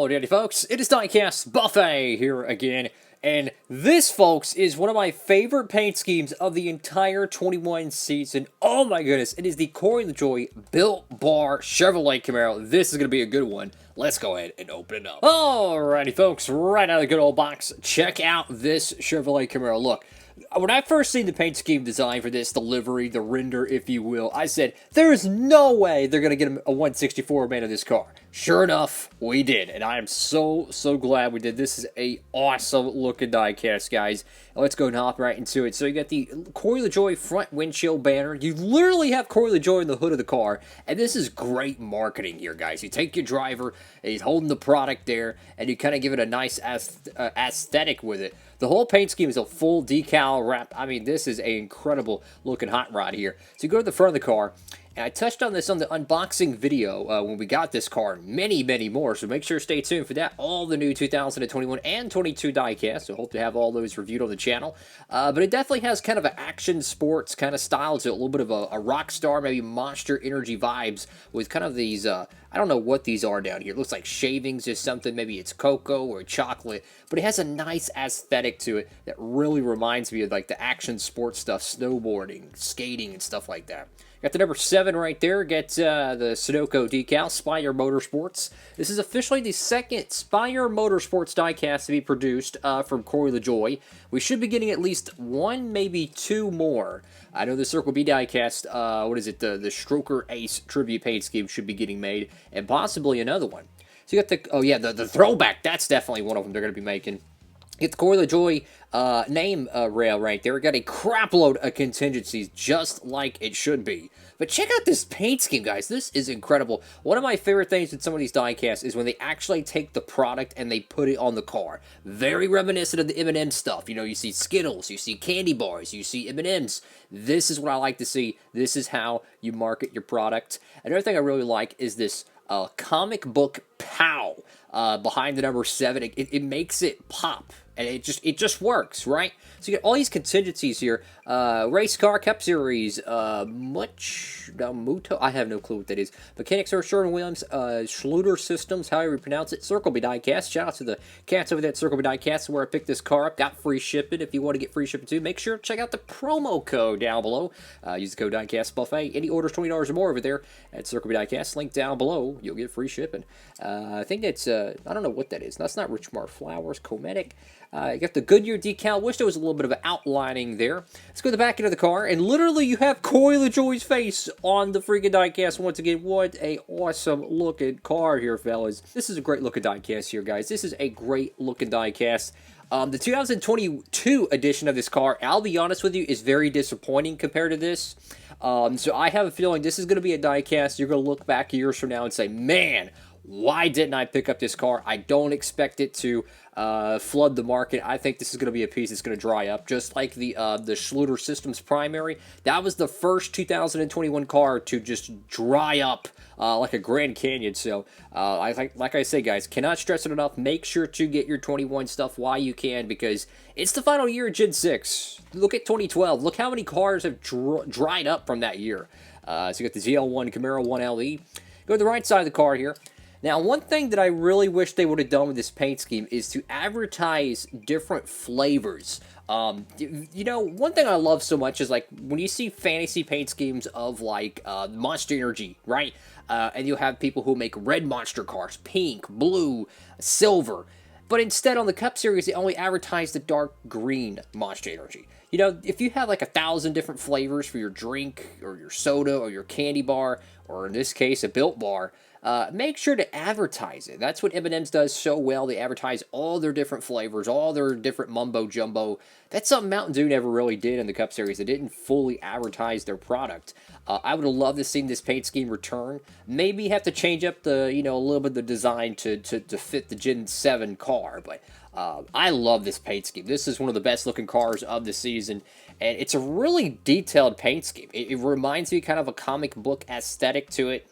Howdy folks, it is Diecastbuffet here again, and this, folks, is one of my favorite paint schemes of the entire 21 season. Oh my goodness, it is the Corey LaJoie Built Bar Chevrolet Camaro. This is going to be a good one. Let's go ahead and open it up. Alrighty folks, right out of the good old box, check out this Chevrolet Camaro. Look, when I first seen the paint scheme design for this, the livery, the render, if you will, I said, there is no way they're going to get a 164 made of this car. Sure enough, we did, and I am so glad we did. This is a awesome looking diecast, guys. Let's go and hop right into it. So you got the Corey LaJoie front windshield banner. You literally have Corey LaJoie in the hood of the car, and this is great marketing here, guys. You take your driver, and he's holding the product there, and you kind of give it a nice aesthetic with it. The whole paint scheme is a full decal wrap. I mean, this is an incredible looking hot rod here. So you go to the front of the car, and I touched on this on the unboxing video when we got this car, many more, so make sure to stay tuned for that. All the new 2021 and 22 diecast, so hope to have all those reviewed on the channel. But it definitely has kind of an action sports kind of style to it, a little bit of a rock star, maybe Monster Energy vibes with kind of these, I don't know what these are down here. It looks like shavings or something, maybe it's cocoa or chocolate, but it has a nice aesthetic to it that really reminds me of like the action sports stuff, snowboarding, skating, and stuff like that. Got the number 7 right there. Get the Sudoku decal, Spire Motorsports. This is officially the second Spire Motorsports diecast to be produced from Corey LaJoie. We should be getting at least one, maybe two more. I know the Circle B diecast, what is it, the Stroker Ace tribute paint scheme should be getting made, and possibly another one. So you got the, oh yeah, the throwback. That's definitely one of them they're going to be making. Get the Corey LaJoie name rail right there. We got a crap load of contingencies, just like it should be. But check out this paint scheme, guys. This is incredible. One of my favorite things with some of these diecasts is when they actually take the product and they put it on the car. Very reminiscent of the M&M stuff. You know, you see Skittles, you see candy bars, you see M&Ms. This is what I like to see. This is how you market your product. Another thing I really like is this comic book POW behind the number 7. It makes it pop, and it just works, right? So you get all these contingencies here. Race car, Cup Series, Muto, I have no clue what that is. Mechanics are Sherwin-Williams, Schluter Systems, however you pronounce it. Circle B Diecast. Shout out to the cats over there at Circle B Diecast where I picked this car up. Got free shipping. If you want to get free shipping too, make sure to check out the promo code down below. Use the code Diecastbuffet. Any orders $20 or more over there at Circle B Diecast. Link down below. You'll get free shipping. I think that's, I don't know what that is. That's not Richmar Flowers, Cometic. You got the Goodyear decal. Wish there was a little bit of outlining there. Let's go to the back end of the car, and literally you have Corey LaJoie's face on the freaking diecast once again. What a awesome looking car here, fellas. This is a great looking diecast here, guys. This is a great looking diecast. The 2022 edition of this car, I'll be honest with you, is very disappointing compared to this. So I have a feeling this is going to be a diecast. You're going to look back years from now and say, man, why didn't I pick up this car? I don't expect it to flood the market. I think this is going to be a piece that's going to dry up, just like the Schluter Systems primary. That was the first 2021 car to just dry up like a Grand Canyon. So, like I say, guys, cannot stress it enough. Make sure to get your 21 stuff while you can, because it's the final year of Gen 6. Look at 2012. Look how many cars have dried up from that year. So you got the ZL1 Camaro 1LE. Go to the right side of the car here. Now, one thing that I really wish they would have done with this paint scheme is to advertise different flavors. You know, one thing I love so much is, like, when you see fantasy paint schemes of, like, Monster Energy, right? And you'll have people who make red monster cars, pink, blue, silver. But instead, on the Cup Series, they only advertise the dark green Monster Energy. You know, if you have like 1,000 different flavors for your drink, or your soda, or your candy bar, or in this case, a Built Bar, make sure to advertise it. That's what M&M's does so well. They advertise all their different flavors, all their different mumbo-jumbo. That's something Mountain Dew never really did in the Cup Series. They didn't fully advertise their product. I would have loved to see this paint scheme return. Maybe have to change up the, you know, a little bit of the design to fit the Gen 7 car, but I love this paint scheme. This is one of the best looking cars of the season, and it's a really detailed paint scheme. It reminds me kind of a comic book aesthetic to it.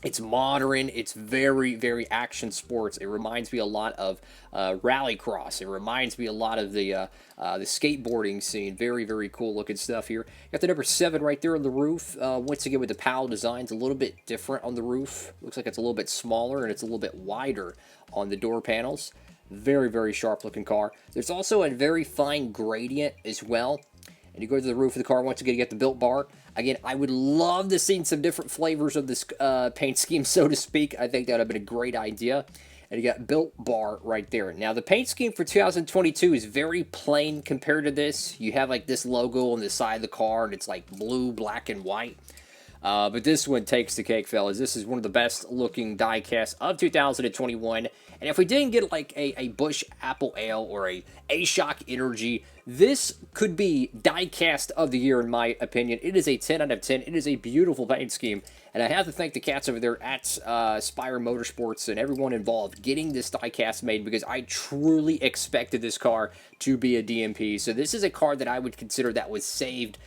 It's modern. It's very, very action sports. It reminds me a lot of rallycross. It reminds me a lot of the skateboarding scene. Very, very cool looking stuff here. Got the number 7 right there on the roof. Once again with the PAL designs, a little bit different on the roof. Looks like it's a little bit smaller and it's a little bit wider on the door panels. Very, very sharp looking car. There's also a very fine gradient as well. And you go to the roof of the car, once again, you get the built bar. Again, I would love to see some different flavors of this paint scheme, so to speak. I think that would have been a great idea. And you got built bar right there. Now, the paint scheme for 2022 is very plain compared to this. You have, like, this logo on the side of the car, and it's, like, blue, black, and white. But this one takes the cake, fellas. This is one of the best looking diecast of 2021. And if we didn't get like a Busch Apple Ale or a A-Shock Energy, this could be diecast of the year in my opinion. It is a 10 out of 10. It is a beautiful paint scheme. And I have to thank the cats over there at Spire Motorsports and everyone involved getting this diecast made, because I truly expected this car to be a DMP. So this is a car that I would consider that was saved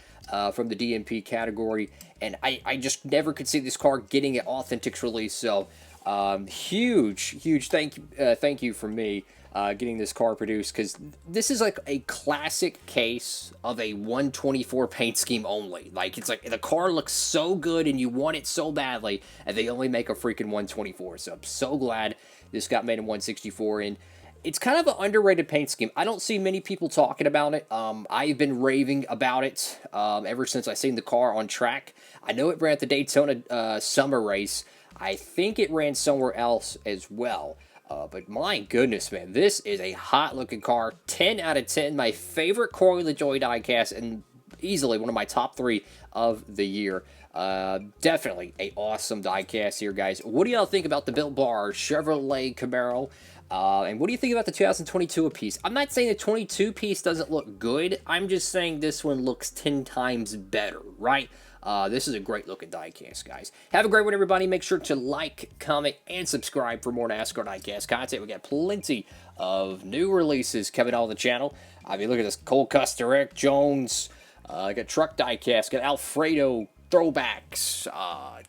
from the DMP category, and I just never could see this car getting an Authentics release. So huge thank you from me getting this car produced, because this is like a classic case of a 124 paint scheme only. Like, it's like the car looks so good and you want it so badly, and they only make a freaking 124. So I'm so glad this got made in 164. And it's kind of an underrated paint scheme. I don't see many people talking about it. I've been raving about it ever since I seen the car on track. I know it ran at the Daytona summer race. I think it ran somewhere else as well. But my goodness, man, this is a hot-looking car. 10 out of 10. My favorite Corey LaJoie diecast, and easily one of my top 3 of the year. Definitely a awesome diecast here, guys. What do y'all think about the Built Bar Chevrolet Camaro? And what do you think about the 2022 piece? I'm not saying the 22 piece doesn't look good. I'm just saying this one looks 10 times better, right? This is a great looking diecast, guys. Have a great one, everybody. Make sure to like, comment, and subscribe for more NASCAR diecast content. We got plenty of new releases coming on the channel. I mean, look at this. Cole Custer, Eric Jones. I got Truck diecast. Got Alfredo throwbacks,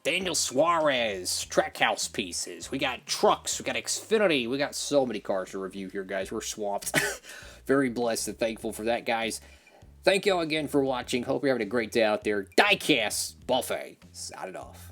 Daniel Suarez, Trackhouse pieces. We got trucks, we got Xfinity, we got so many cars to review here, guys. We're swamped. Very blessed and thankful for that, guys. Thank y'all again for watching. Hope you're having a great day out there. Diecast Buffet. Signing off.